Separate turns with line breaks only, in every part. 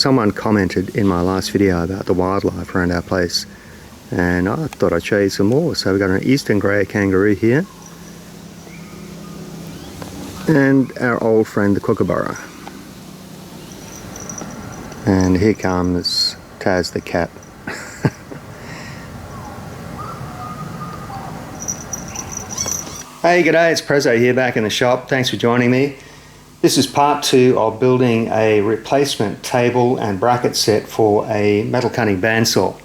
Someone commented in my last video about the wildlife around our place, and I thought I'd show you some more. So we've got an eastern grey kangaroo here, and our old friend the kookaburra. And here comes Taz the cat. Hey, g'day, it's Prezzo here back in the shop. Thanks for joining me. This is part 2 of building a replacement table and bracket set for a metal cutting bandsaw.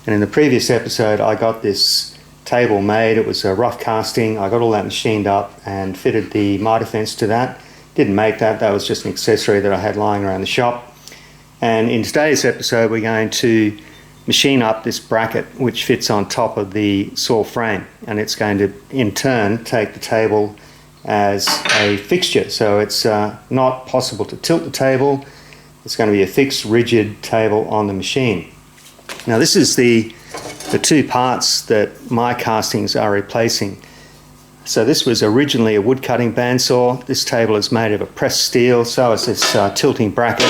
And in the previous episode I got this table made. It was a rough casting. I got all that machined up and fitted the mitre fence to that. Didn't make that, that was just an accessory that I had lying around the shop. And in today's episode we're going to machine up this bracket which fits on top of the saw frame, and it's going to in turn take the table as a fixture. So it's not possible to tilt the table. It's going to be a fixed rigid table on the machine. Now this is the two parts that my castings are replacing. So this was originally a wood cutting bandsaw. This table is made of a pressed steel, so is this tilting bracket.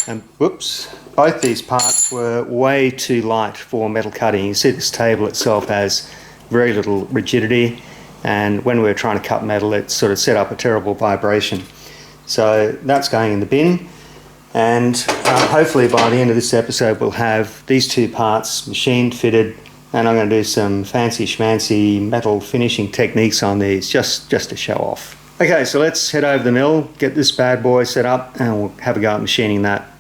And whoops, both these parts were way too light for metal cutting. You see this table itself has very little rigidity, and when we were trying to cut metal it sort of set up a terrible vibration. So that's going in the bin, and hopefully by the end of this episode we'll have these two parts machined, fitted, and I'm going to do some fancy schmancy metal finishing techniques on these just to show off. Okay, so let's head over to the mill, get this bad boy set up, and we'll have a go at machining that.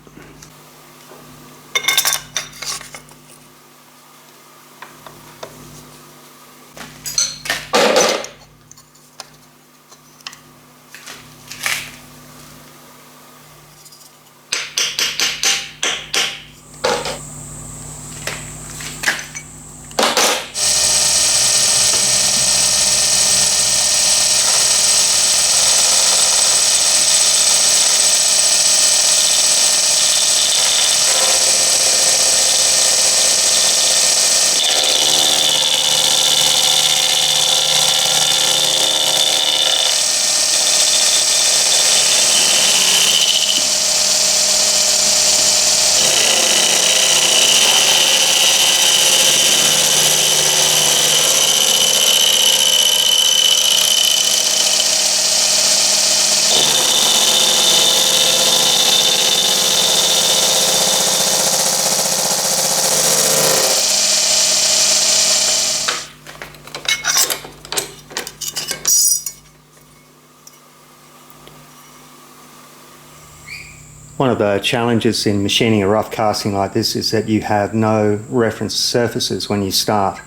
One of the challenges in machining a rough casting like this is that you have no reference surfaces when you start.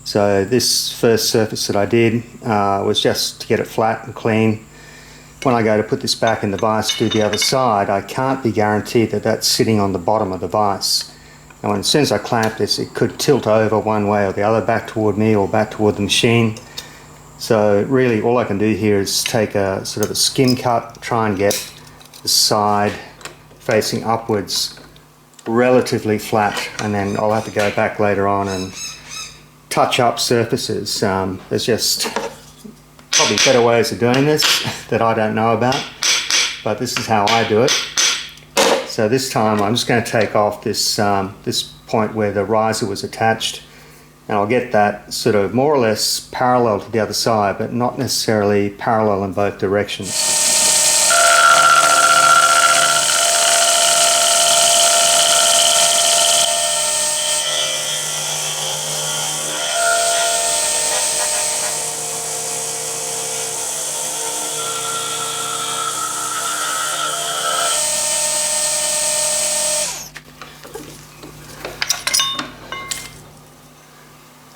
So this first surface that I did was just to get it flat and clean. When I go to put this back in the vise to do the other side, I can't be guaranteed that that's sitting on the bottom of the vise. And as soon as I clamp this, it could tilt over one way or the other, back toward me or back toward the machine. So really all I can do here is take a sort of a skim cut, try and get the side facing upwards relatively flat, and then I'll have to go back later on and touch up surfaces. There's just probably better ways of doing this that I don't know about, but this is how I do it. So this time I'm just going to take off this this point where the riser was attached, and I'll get that sort of more or less parallel to the other side, but not necessarily parallel in both directions.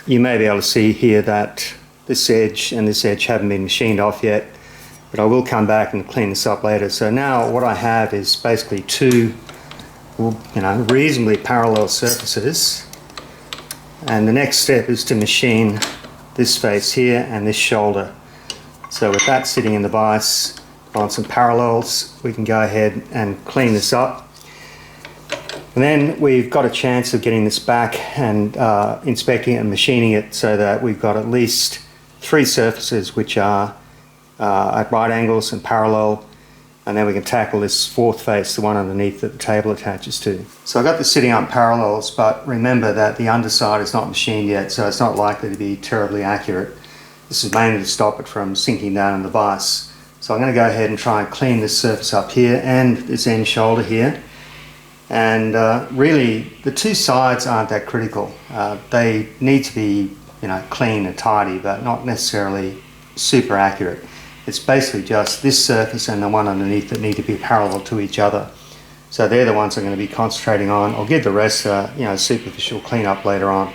You may be able to see here that this edge and this edge haven't been machined off yet, but I will come back and clean this up later. So now what I have is basically two, reasonably parallel surfaces, and the next step is to machine this face here and this shoulder. So with that sitting in the vise on some parallels, we can go ahead and clean this up. And then we've got a chance of getting this back and inspecting it and machining it so that we've got at least three surfaces which are at right angles and parallel, And then we can tackle this fourth face, the one underneath that the table attaches to. So I've got this sitting up parallels, but remember that the underside is not machined yet, so it's not likely to be terribly accurate. This is mainly to stop it from sinking down in the vise. So I'm going to go ahead and try and clean this surface up here and this end shoulder here. And really, the two sides aren't that critical. They need to be, clean and tidy, but not necessarily super accurate. It's basically just this surface and the one underneath that need to be parallel to each other. So they're the ones I'm going to be concentrating on. I'll give the rest superficial cleanup later on.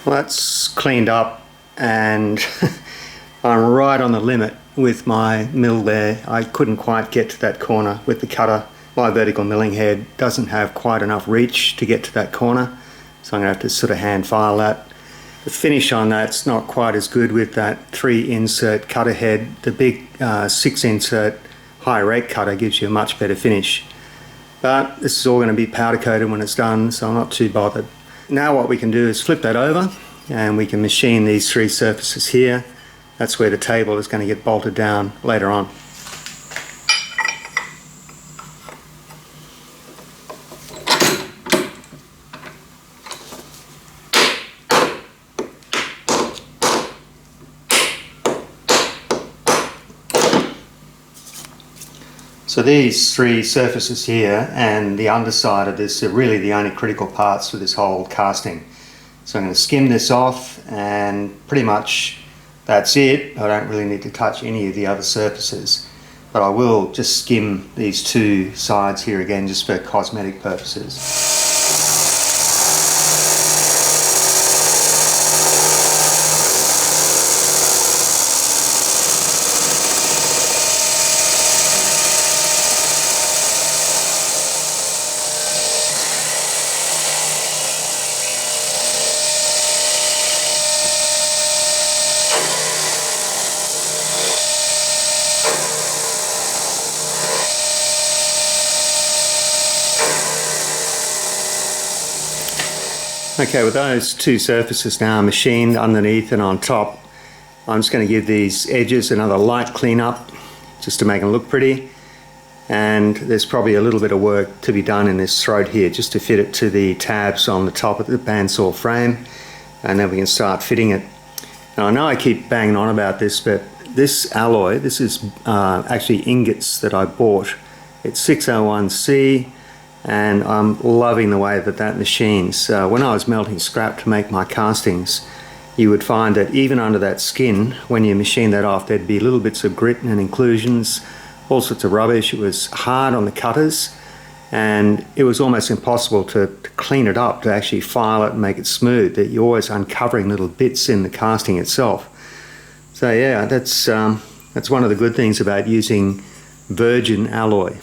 Well, that's cleaned up, and I'm right on the limit with my mill there. I couldn't quite get to that corner with the cutter. My vertical milling head doesn't have quite enough reach to get to that corner, so I'm going to have to sort of hand file that. The finish on that's not quite as good with that 3 insert cutter head. The big 6 insert high rake cutter gives you a much better finish. But this is all going to be powder coated when it's done, so I'm not too bothered. Now what we can do is flip that over and we can machine these 3 surfaces here. That's where the table is going to get bolted down later on. So these 3 surfaces here and the underside of this are really the only critical parts for this whole casting. So I'm going to skim this off, and pretty much that's it. I don't really need to touch any of the other surfaces, but I will just skim these 2 sides here again just for cosmetic purposes. Okay, with those 2 surfaces now machined underneath and on top, I'm just going to give these edges another light clean up just to make them look pretty. And there's probably a little bit of work to be done in this throat here just to fit it to the tabs on the top of the bandsaw frame, and then we can start fitting it. Now I know I keep banging on about this, but this alloy, this is actually ingots that I bought. It's 601C. And I'm loving the way that machines. When I was melting scrap to make my castings, you would find that even under that skin, when you machine that off, there'd be little bits of grit and inclusions, all sorts of rubbish. It was hard on the cutters, and it was almost impossible to clean it up, to actually file it and make it smooth. That you're always uncovering little bits in the casting itself. So yeah, that's one of the good things about using virgin alloy.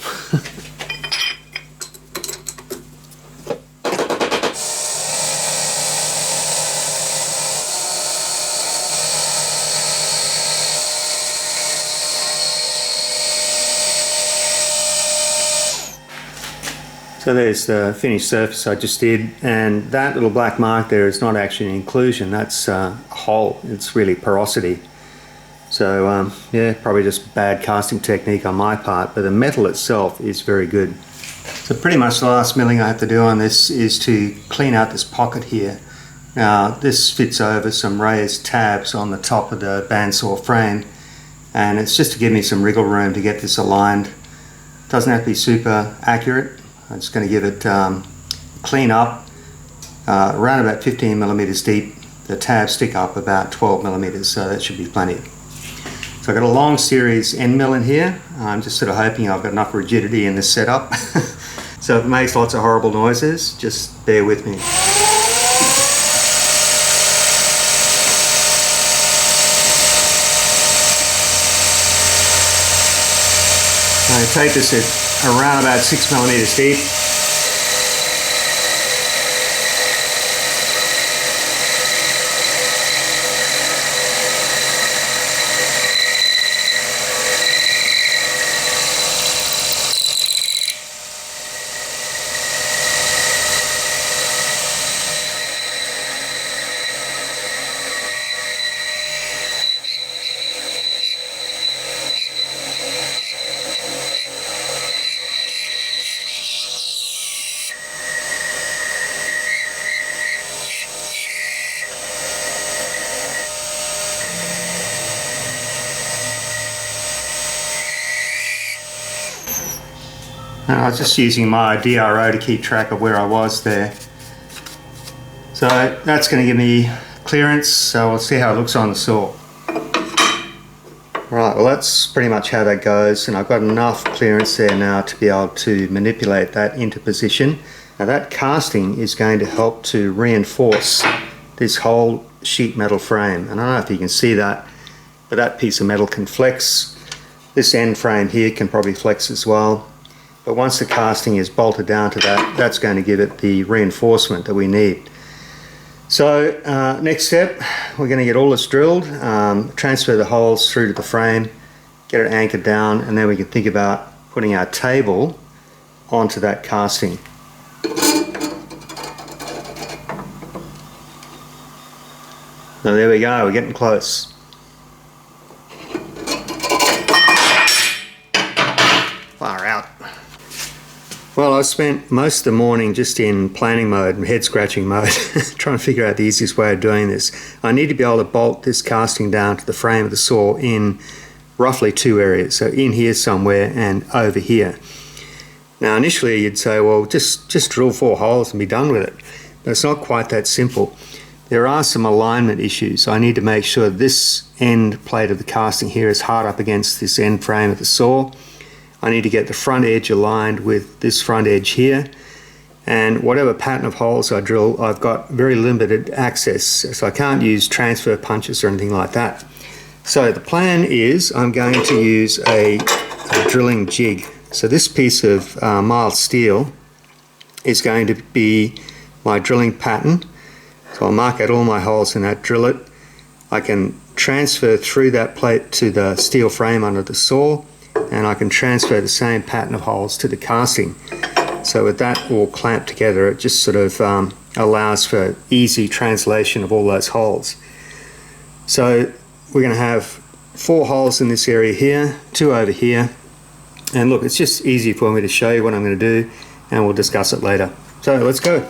So there's the finished surface I just did, and that little black mark there is not actually an inclusion, that's a hole. It's really porosity. So yeah, probably just bad casting technique on my part, but the metal itself is very good. So pretty much the last milling I have to do on this is to clean out this pocket here. Now this fits over some raised tabs on the top of the bandsaw frame, and it's just to give me some wriggle room to get this aligned. Doesn't have to be super accurate. I'm just going to give it clean up, around about 15 millimeters deep. The tabs stick up about 12 millimeters, so that should be plenty. So I've got a long series end mill in here. I'm just sort of hoping I've got enough rigidity in this setup. So if it makes lots of horrible noises, just bear with me. I take this at around about 6 millimeters deep. And I was just using my DRO to keep track of where I was there. So that's going to give me clearance, so we'll see how it looks on the saw. Right, well that's pretty much how that goes, and I've got enough clearance there now to be able to manipulate that into position. Now that casting is going to help to reinforce this whole sheet metal frame, and I don't know if you can see that, but that piece of metal can flex. This end frame here can probably flex as well. But once the casting is bolted down to that, that's going to give it the reinforcement that we need. So next step, we're going to get all this drilled, transfer the holes through to the frame, get it anchored down, and then we can think about putting our table onto that casting. So there we go, we're getting close. Far out. Well, I spent most of the morning just in planning mode and head scratching mode trying to figure out the easiest way of doing this. I need to be able to bolt this casting down to the frame of the saw in roughly two areas, so in here somewhere and over here. Now initially you'd say, well, just drill 4 holes and be done with it, but it's not quite that simple. There are some alignment issues. I need to make sure this end plate of the casting here is hard up against this end frame of the saw. I need to get the front edge aligned with this front edge here, and whatever pattern of holes I drill, I've got very limited access, so I can't use transfer punches or anything like that. So the plan is I'm going to use a drilling jig. So this piece of mild steel is going to be my drilling pattern. So I'll mark out all my holes in that, drill it. I can transfer through that plate to the steel frame under the saw, and I can transfer the same pattern of holes to the casting. So with that all clamped together, it just sort of allows for easy translation of all those holes. So we're going to have 4 holes in this area here, 2 over here, and look, it's just easy for me to show you what I'm going to do, and we'll discuss it later. So let's go.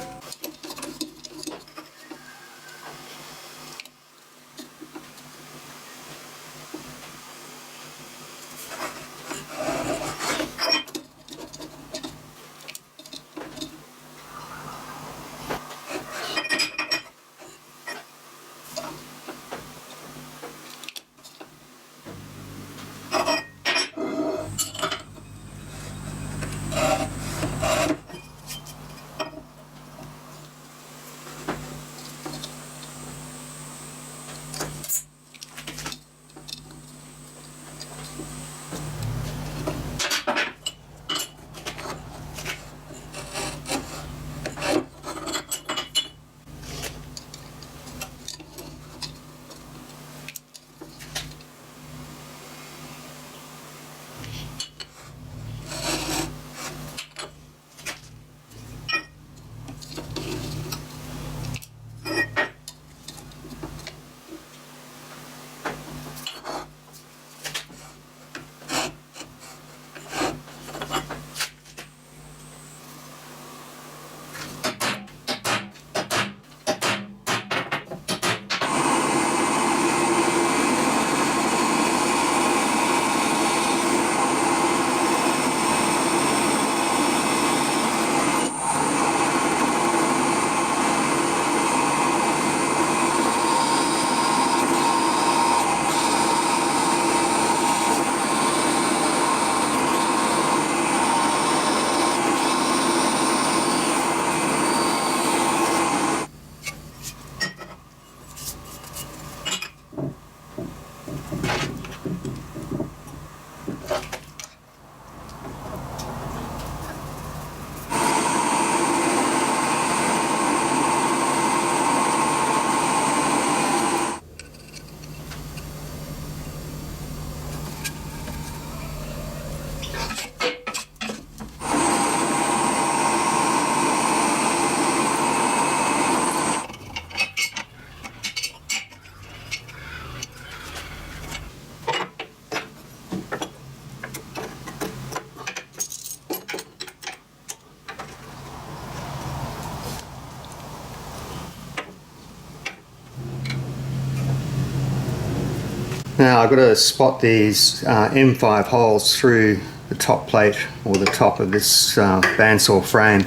Now I've got to spot these M5 holes through the top plate or the top of this bandsaw frame.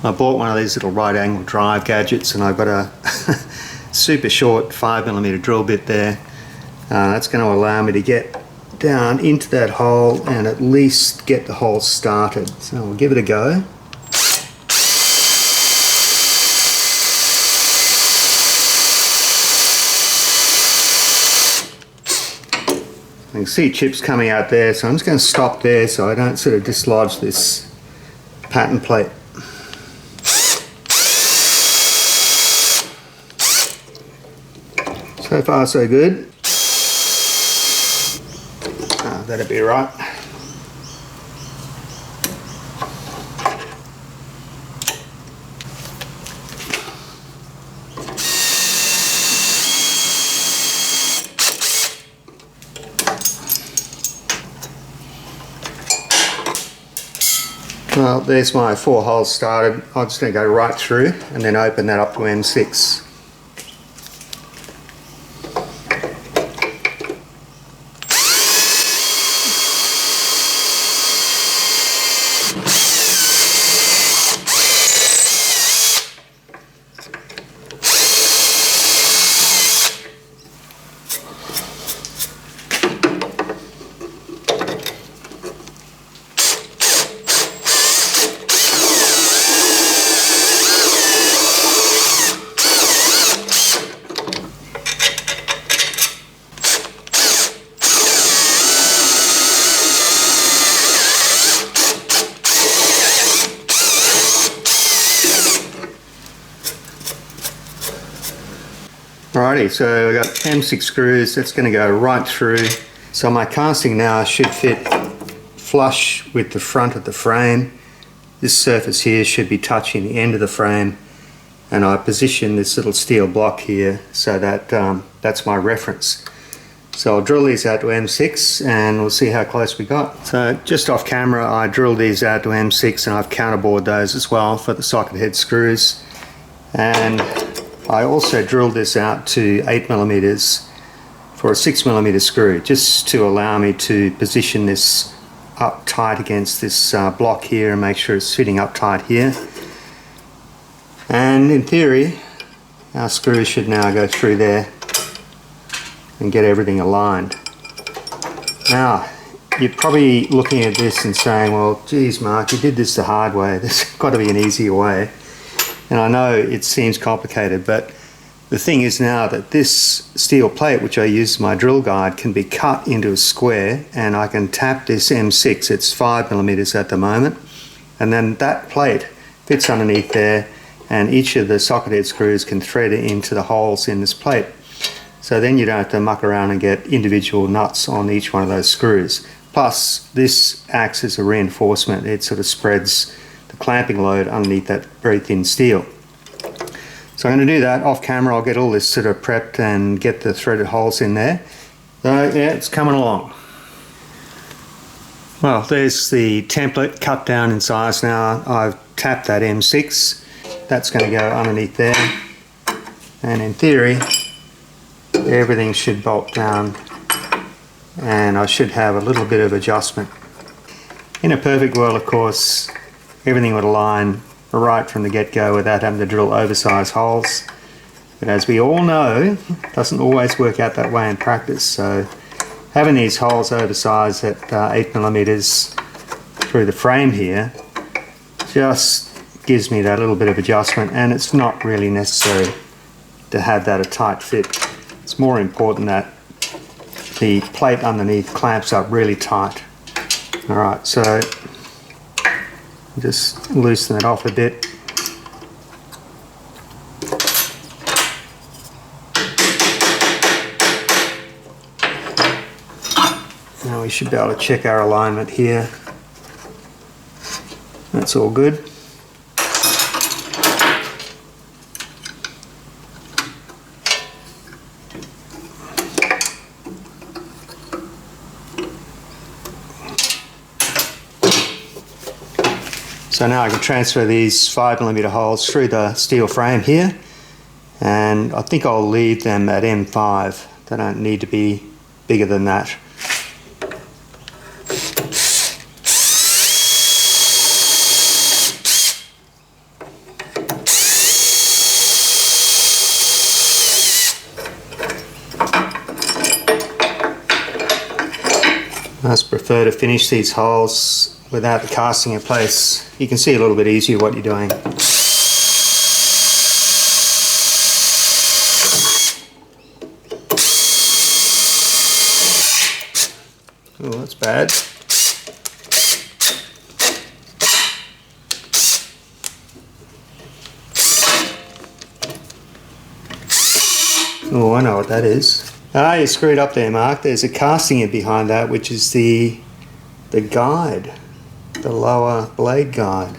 I bought one of these little right angle drive gadgets and I've got a super short 5mm drill bit there. That's going to allow me to get down into that hole and at least get the hole started. So we'll give it a go. You can see chips coming out there, so I'm just going to stop there so I don't sort of dislodge this pattern plate. So far so good. That'll be right. Well, there's my 4 holes started. I'm just going to go right through and then open that up to M6. Alrighty, so we've got M6 screws, that's going to go right through. So my casting now should fit flush with the front of the frame. This surface here should be touching the end of the frame, and I position this little steel block here so that that's my reference. So I'll drill these out to M6 and we'll see how close we got. So just off camera I drilled these out to M6 and I've counterbored those as well for the socket head screws. And I also drilled this out to 8mm for a 6mm screw, just to allow me to position this up tight against this block here and make sure it's fitting up tight here. And in theory our screws should now go through there and get everything aligned. Now you're probably looking at this and saying, well geez Mark, you did this the hard way, there's got to be an easier way. And I know it seems complicated, but the thing is now that this steel plate, which I use as my drill guide, can be cut into a square, and I can tap this M6, it's 5mm at the moment, and then that plate fits underneath there, and each of the socket head screws can thread into the holes in this plate. So then you don't have to muck around and get individual nuts on each one of those screws. Plus, this acts as a reinforcement, it sort of spreads clamping load underneath that very thin steel. So I'm going to do that off camera. I'll get all this sort of prepped and get the threaded holes in there. So yeah, it's coming along. Well, there's the template cut down in size now. I've tapped that M6. That's going to go underneath there. And in theory, everything should bolt down and I should have a little bit of adjustment. In a perfect world, of course, everything would align right from the get-go without having to drill oversized holes. But as we all know, it doesn't always work out that way in practice. So having these holes oversized at 8mm through the frame here just gives me that little bit of adjustment, and it's not really necessary to have that a tight fit. It's more important that the plate underneath clamps up really tight. Alright, so just loosen it off a bit. Now we should be able to check our alignment here. That's all good. So now I can transfer these 5mm holes through the steel frame here, and I think I'll leave them at M5. They don't need to be bigger than that. I just prefer to finish these holes without the casting in place. You can see a little bit easier what you're doing. Oh, that's bad. Oh, I know what that is. Ah, you screwed up there, Mark. There's a casting in behind that, which is the guide, the lower blade guide.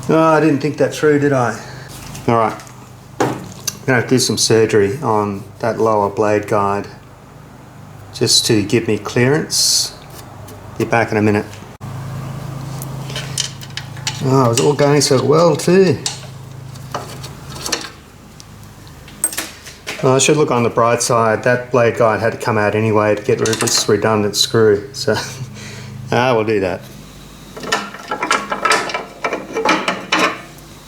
Oh, I didn't think that through, did I? All right, I'm gonna have to do some surgery on that lower blade guide just to give me clearance. Be back in a minute. Oh, it was all going so well too. Well, I should look on the bright side. That blade guide had to come out anyway to get rid of this redundant screw. So, we'll do that.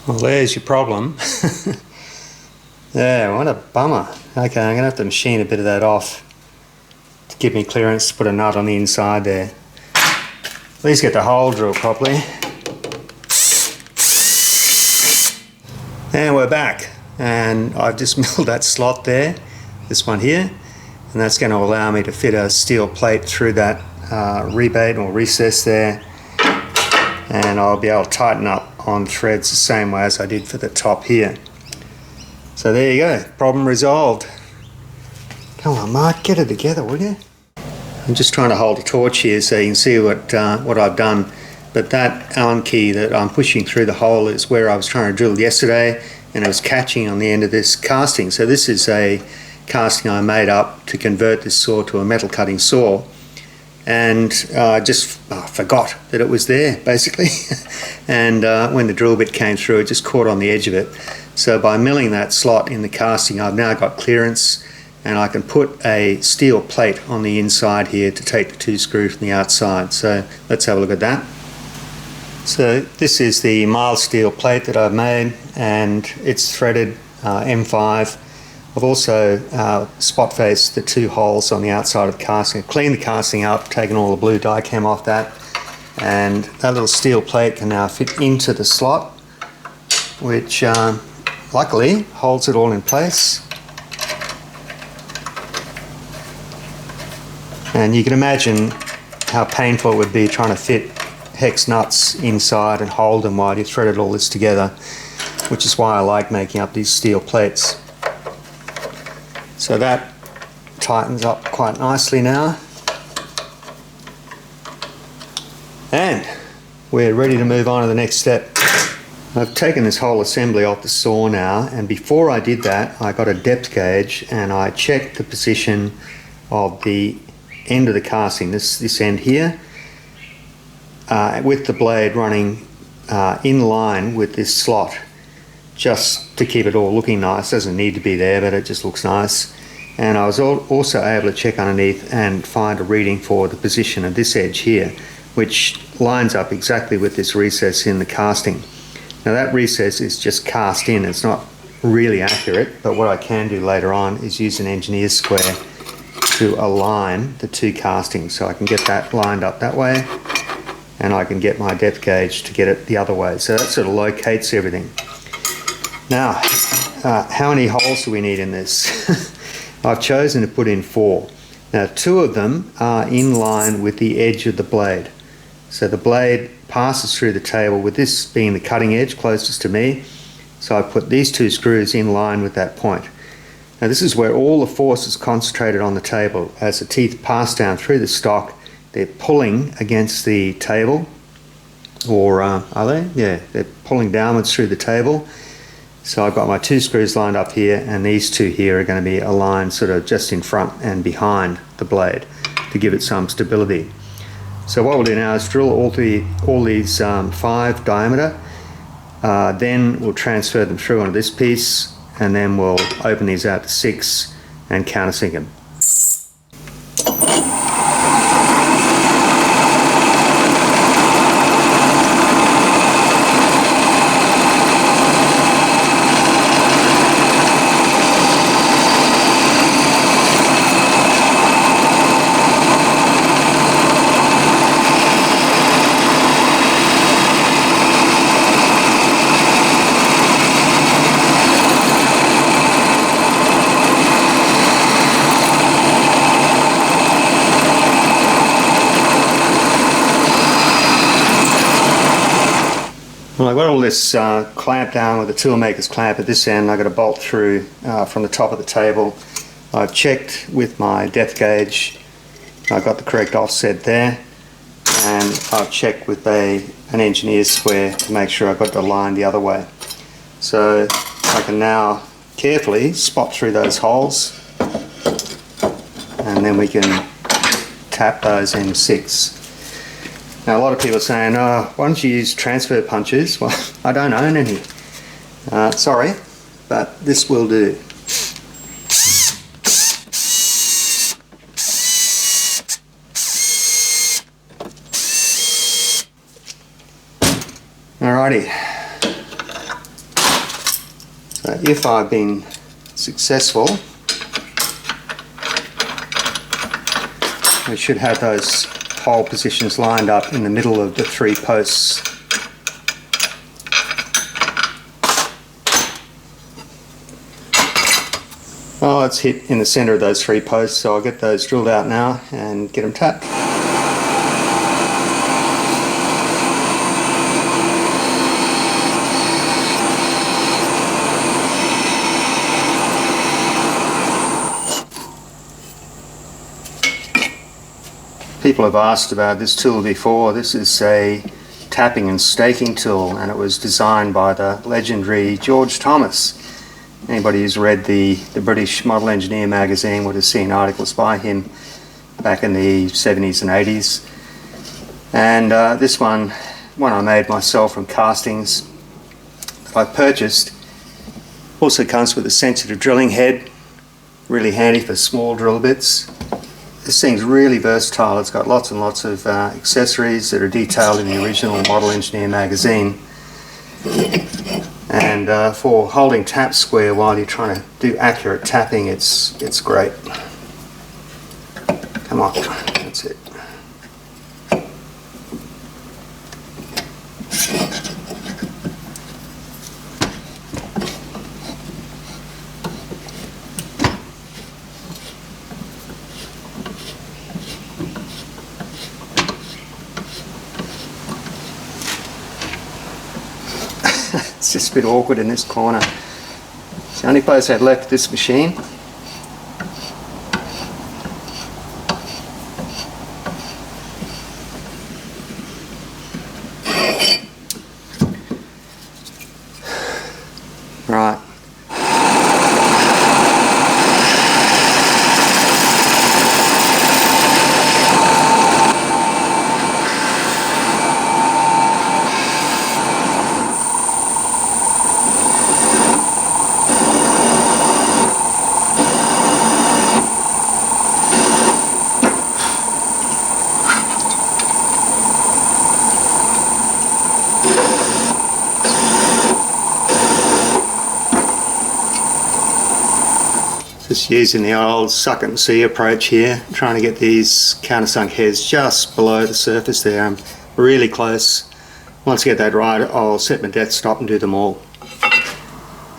Well, there's your problem. Yeah, what a bummer. Okay, I'm gonna have to machine a bit of that off to give me clearance to put a nut on the inside there. At least get the hole drilled properly. And we're back. And I've just milled that slot there, this one here, and that's going to allow me to fit a steel plate through that rebate or recess there, and I'll be able to tighten up on threads the same way as I did for the top here. So there you go, problem resolved. Come on, Mark, get it together, will you? I'm just trying to hold a torch here so you can see what I've done, but that Allen key that I'm pushing through the hole is where I was trying to drill yesterday, and it was catching on the end of this casting. So this is a casting I made up to convert this saw to a metal cutting saw, and I just forgot that it was there basically. And when the drill bit came through, it just caught on the edge of it. So by milling that slot in the casting, I've now got clearance, and I can put a steel plate on the inside here to take the two screws from the outside. So let's have a look at that. So this is the mild steel plate that I've made, and it's threaded M5. I've also spot faced the two holes on the outside of the casting. I've cleaned the casting up, taken all the blue die cam off that, and that little steel plate can now fit into the slot, which luckily holds it all in place. And you can imagine how painful it would be trying to fit hex nuts inside and hold them while you threaded all this together, which is why I like making up these steel plates. So that tightens up quite nicely now, and we're ready to move on to the next step. I've taken this whole assembly off the saw now, and before I did that I got a depth gauge and I checked the position of the end of the casting, this end here, with the blade running in line with this slot, just to keep it all looking nice. Doesn't need to be there, but it just looks nice. And I was also able to check underneath and find a reading for the position of this edge here, which lines up exactly with this recess in the casting. Now that recess is just cast in, it's not really accurate, but what I can do later on is use an engineer's square to align the two castings, so I can get that lined up that way, and I can get my depth gauge to get it the other way. So that sort of locates everything. Now, how many holes do we need in this? I've chosen to put in 4. Now, 2 of them are in line with the edge of the blade. So the blade passes through the table, with this being the cutting edge closest to me. So I put these 2 screws in line with that point. Now this is where all the force is concentrated on the table. As the teeth pass down through the stock, they're pulling against the table, or are they? Yeah, they're pulling downwards through the table. So I've got my 2 screws lined up here, and these 2 here are going to be aligned sort of just in front and behind the blade to give it some stability. So what we'll do now is drill all these 5 diameter, then we'll transfer them through onto this piece, and then we'll open these out to 6 and countersink them. Well, I've got all this clamped down with a toolmaker's clamp at this end. I've got a bolt through from the top of the table. I've checked with my depth gauge. I've got the correct offset there, and I've checked with an engineer's square to make sure I've got the line the other way. So I can now carefully spot through those holes, and then we can tap those M6. Now a lot of people are saying, oh, why don't you use transfer punches? Well, I don't own any. Sorry, but this will do. Alrighty. So if I've been successful, we should have those hole positions lined up in the middle of the 3 posts. Oh, it's hit in the center of those 3 posts, so I'll get those drilled out now and get them tapped. People have asked about this tool before. This is a tapping and staking tool, and it was designed by the legendary George Thomas. Anybody who's read the British Model Engineer magazine would have seen articles by him back in the 70s and 80s. And this one I made myself from castings that I purchased. Also comes with a sensitive drilling head, really handy for small drill bits. This thing's really versatile. It's got lots and lots of accessories that are detailed in the original Model Engineer magazine. And for holding tap square while you're trying to do accurate tapping, it's great. Come on, that's it. It's just a bit awkward in this corner. It's the only place I had left this machine. Right. Just using the old suck it and see approach here, trying to get these countersunk heads just below the surface there. I'm really close. Once I get that right, I'll set my death stop and do them all.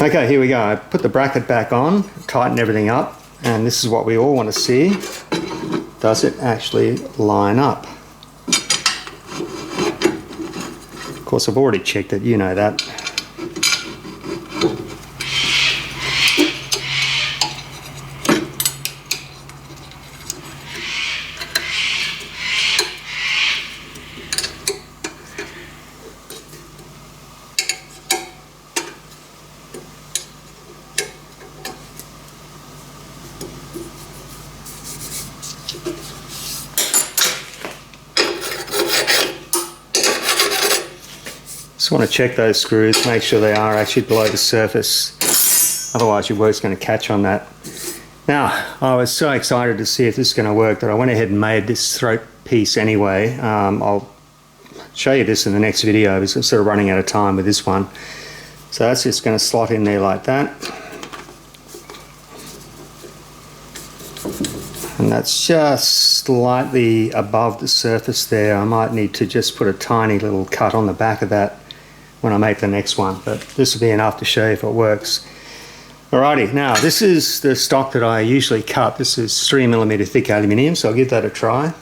Okay, here we go. I put the bracket back on, tighten everything up, and this is what we all want to see. Does it actually line up? Of course, I've already checked it, you know that. Just want to check those screws, make sure they are actually below the surface, otherwise your work's going to catch on that. Now, I was so excited to see if this is going to work that I went ahead and made this throat piece anyway. I'll show you this in the next video because I'm sort of running out of time with this one. So that's just going to slot in there like that. And that's just slightly above the surface there. I might need to just put a tiny little cut on the back of that when I make the next one, but this will be enough to show you if it works. Alrighty, now this is the stock that I usually cut. This is 3mm thick aluminium, so I'll give that a try.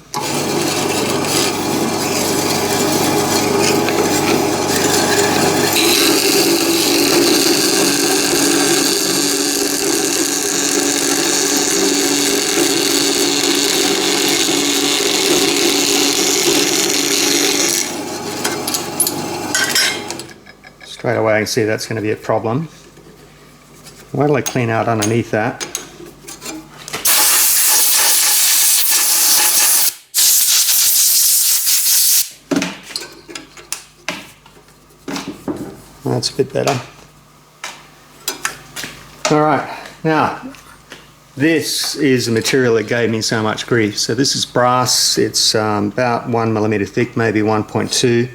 Straight away I can see that's going to be a problem. Wait till I clean out underneath that. That's a bit better. Alright, now this is the material that gave me so much grief. So this is brass. It's about 1mm thick, maybe 1.2.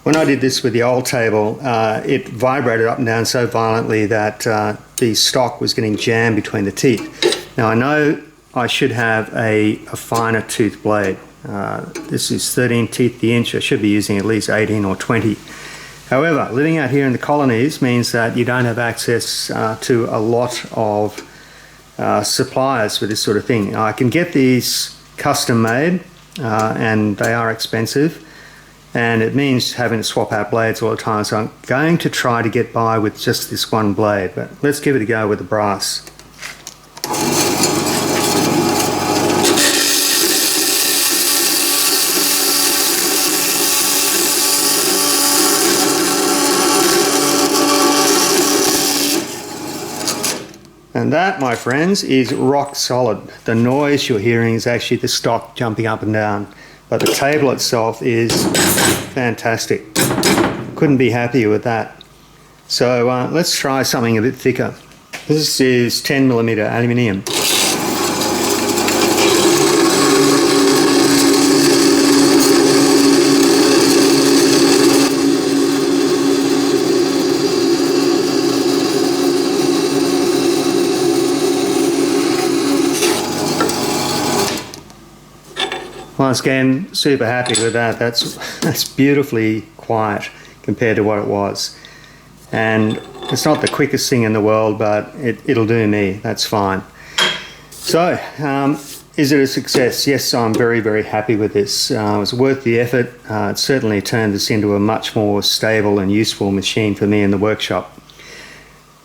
When I did this with the old table, it vibrated up and down so violently that the stock was getting jammed between the teeth. Now I know I should have a finer tooth blade. This is 13 teeth the inch. I should be using at least 18 or 20. However, living out here in the colonies means that you don't have access to a lot of suppliers for this sort of thing. I can get these custom made and they are expensive, and it means having to swap out blades all the time, so I'm going to try to get by with just this one blade, but let's give it a go with the brass. And that, my friends, is rock solid. The noise you're hearing is actually the stock jumping up and down. But the table itself is fantastic. Couldn't be happier with that. So let's try something a bit thicker. This is 10mm aluminium. Once again, super happy with that. That's beautifully quiet compared to what it was. And it's not the quickest thing in the world, but it'll do me. That's fine. So, is it a success? Yes, I'm very, very happy with this. It was worth the effort. It certainly turned this into a much more stable and useful machine for me in the workshop.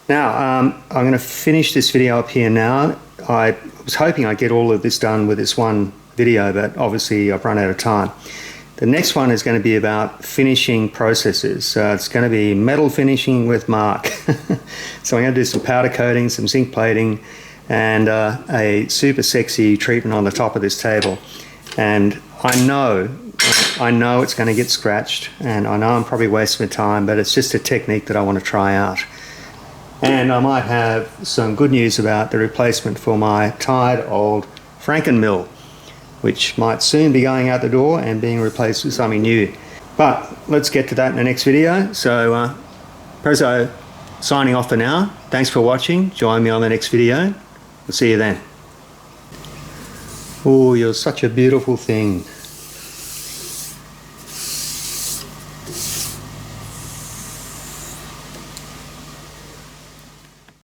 Now, I'm going to finish this video up here now. I was hoping I'd get all of this done with this one video, but obviously I've run out of time. The next one is going to be about finishing processes. It's going to be metal finishing with Mark. So I'm going to do some powder coating, some zinc plating, and a super sexy treatment on the top of this table. And I know it's going to get scratched, and I know I'm probably wasting my time, but it's just a technique that I want to try out. And I might have some good news about the replacement for my tired old Frankenmill, which might soon be going out the door and being replaced with something new. But let's get to that in the next video. So Prezzo signing off for now. Thanks for watching. Join me on the next video. We'll see you then. Oh, you're such a beautiful thing.